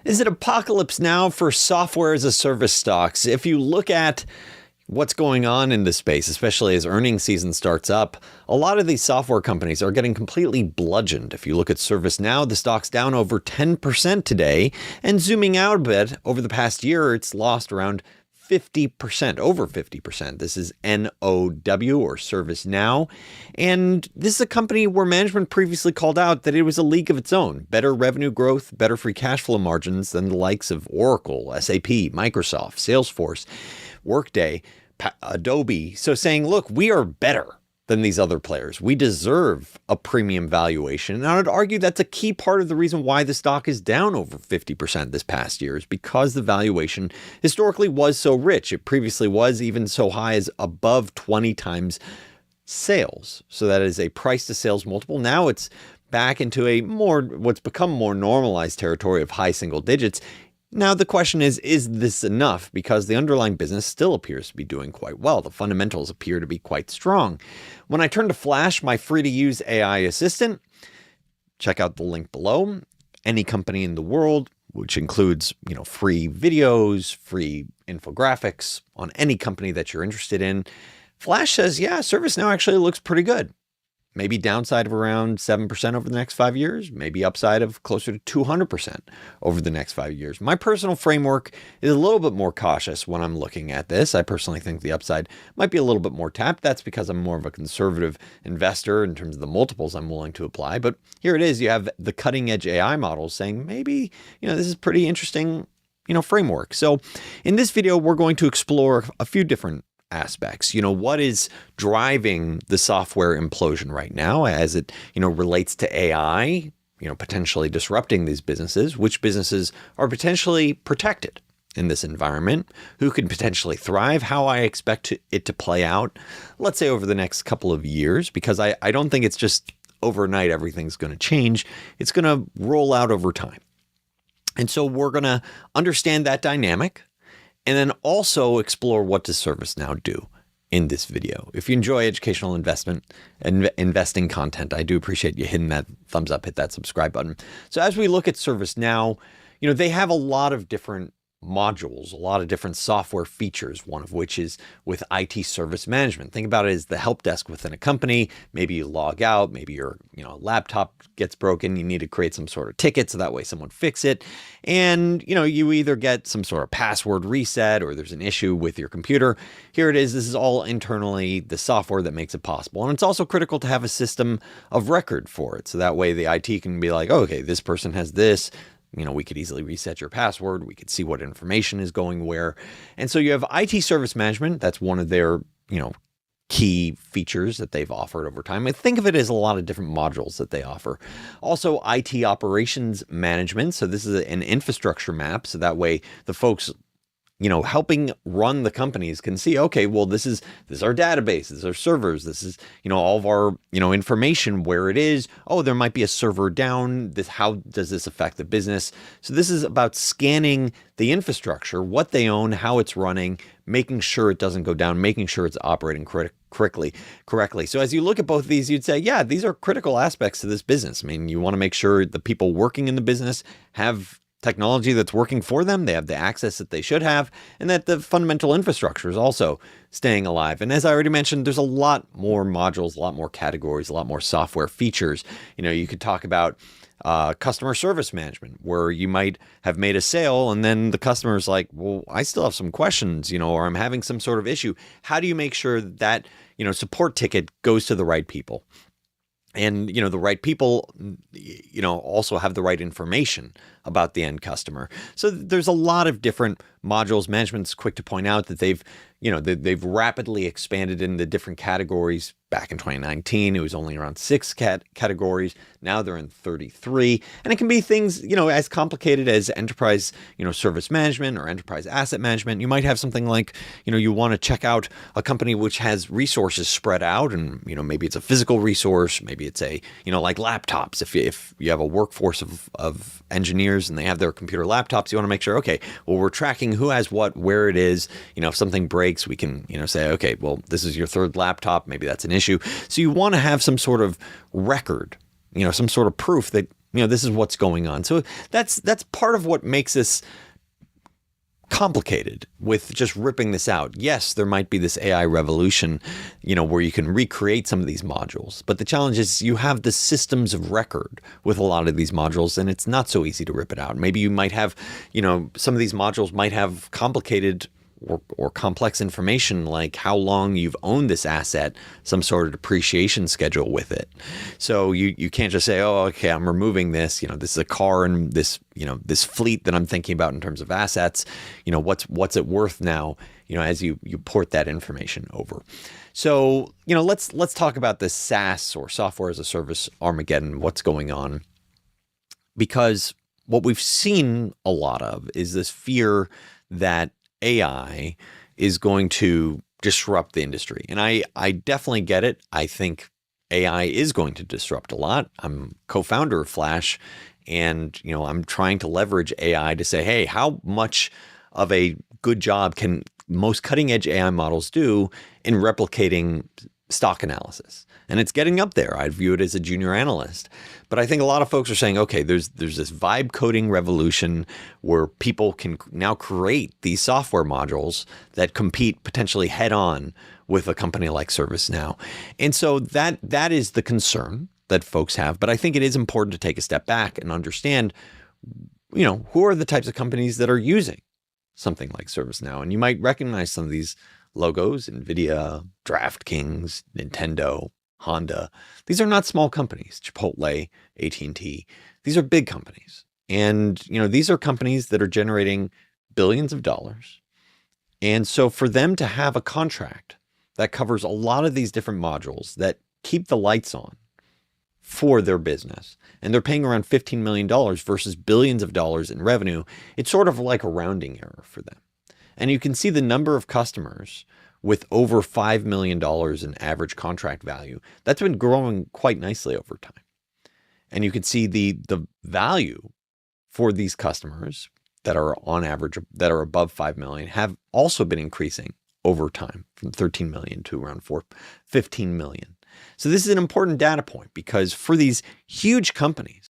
Is it apocalypse now for software as a service stocks? If you look at what's going on in this space, especially as earnings season starts up, a lot of these software companies are getting completely bludgeoned. If you look at ServiceNow, the stock's down over 10% today. And zooming out a bit, over the past year, it's lost around 50%, over 50%. This is NOW or ServiceNow. And this is a company where management previously called out that it was a league of its own. Better revenue growth, better free cash flow margins than the likes of Oracle, SAP, Microsoft, Salesforce, Workday, Adobe. So saying, look, we are better than these other players. We deserve a premium valuation. And I would argue that's a key part of the reason why the stock is down over 50% this past year, is because the valuation historically was so rich. It previously was even so high as above 20 times sales. So that is a price to sales multiple. Now it's back into a what's become more normalized territory of high single digits. Now, the question is this enough? Because the underlying business still appears to be doing quite well. The fundamentals appear to be quite strong. When I turn to Flash, my free-to-use AI assistant, check out the link below. Any company in the world, which includes, free videos, free infographics on any company that you're interested in, Flash says, yeah, ServiceNow actually looks pretty good. Maybe downside of around 7% over the next 5 years, maybe upside of closer to 200% over the next 5 years. My personal framework is a little bit more cautious when I'm looking at this. I personally think the upside might be a little bit more tapped. That's because I'm more of a conservative investor in terms of the multiples I'm willing to apply. But here it is. You have the cutting edge AI models saying maybe, this is pretty interesting, framework. So in this video, we're going to explore a few different aspects. What is driving the software implosion right now as it, relates to AI, potentially disrupting these businesses, which businesses are potentially protected in this environment, who could potentially thrive, how I expect it to play out, let's say over the next couple of years, because I don't think it's just overnight everything's going to change. It's going to roll out over time. And so we're going to understand that dynamic, and then also explore what does ServiceNow do in this video. If you enjoy educational investing content, I do appreciate you hitting that thumbs up, hit that subscribe button. So as we look at ServiceNow, they have a lot of different modules, a lot of different software features, one of which is with IT service management. Think about it as the help desk within a company. Maybe you log out, maybe your laptop gets broken, you need to create some sort of ticket so that way someone fix it. And you either get some sort of password reset or there's an issue with your computer. Here it is. This is all internally the software that makes it possible. And it's also critical to have a system of record for it. So that way the IT can be like, oh, okay, this person has this. We could easily reset your password. We could see what information is going where. And so you have IT service management. That's one of their, key features that they've offered over time. I think of it as a lot of different modules that they offer. Also, IT operations management. So this is an infrastructure map. So that way the folks helping run the companies can see, okay, well, this is our database, this is our servers, this is, all of our, information, where it is. Oh, there might be a server down. How does this affect the business? So this is about scanning the infrastructure, what they own, how it's running, making sure it doesn't go down, making sure it's operating correctly. So as you look at both of these, you'd say, yeah, these are critical aspects to this business. I mean, you want to make sure the people working in the business have technology that's working for them, they have the access that they should have, and that the fundamental infrastructure is also staying alive. And as I already mentioned, there's a lot more modules, a lot more categories, a lot more software features. You could talk about customer service management, where you might have made a sale and then the customer's like, well, I still have some questions, or I'm having some sort of issue. How do you make sure that, support ticket goes to the right people? And, the right people, also have the right information about the end customer. So there's a lot of different modules. Management's quick to point out that they've rapidly expanded in the different categories. Back in 2019, it was only around 6 categories. Now they're in 33. And it can be things, as complicated as enterprise, service management or enterprise asset management. You might have something like, you want to check out a company which has resources spread out, and, maybe it's a physical resource. Maybe it's a, like laptops. If you have a workforce of engineers and they have their computer laptops, you want to make sure, okay, well, we're tracking who has what, where it is. If something breaks, we can, say, okay, well, this is your third laptop. Maybe that's an issue. So you want to have some sort of record, some sort of proof that, This is what's going on. So that's part of what makes this complicated with just ripping this out. Yes, there might be this AI revolution, where you can recreate some of these modules. But the challenge is you have the systems of record with a lot of these modules, and it's not so easy to rip it out. Maybe you might have, some of these modules might have complicated or complex information like how long you've owned this asset, some sort of depreciation schedule with it. So you can't just say, oh, okay, I'm removing this. This is a car and this, this fleet that I'm thinking about in terms of assets. What's it worth now? As you port that information over. So let's talk about this SaaS or software as a service Armageddon. What's going on? Because what we've seen a lot of is this fear that AI is going to disrupt the industry. And I definitely get it. I think AI is going to disrupt a lot. I'm co-founder of Flash, and I'm trying to leverage AI to say, hey, how much of a good job can most cutting edge AI models do in replicating stock analysis? And it's getting up there. I view it as a junior analyst. But I think a lot of folks are saying, okay, there's this vibe coding revolution where people can now create these software modules that compete potentially head on with a company like ServiceNow. And so that is the concern that folks have. But I think it is important to take a step back and understand, who are the types of companies that are using something like ServiceNow. And you might recognize some of these logos: NVIDIA, DraftKings, Nintendo, Honda. These are not small companies. Chipotle, AT&T. These are big companies. And, these are companies that are generating billions of dollars. And so for them to have a contract that covers a lot of these different modules that keep the lights on for their business, and they're paying around $15 million versus billions of dollars in revenue, it's sort of like a rounding error for them. And you can see the number of customers with over $5 million in average contract value. That's been growing quite nicely over time. And you can see the value for these customers that are on average, that are above 5 million, have also been increasing over time from 13 million to around 15 million. So this is an important data point, because for these huge companies,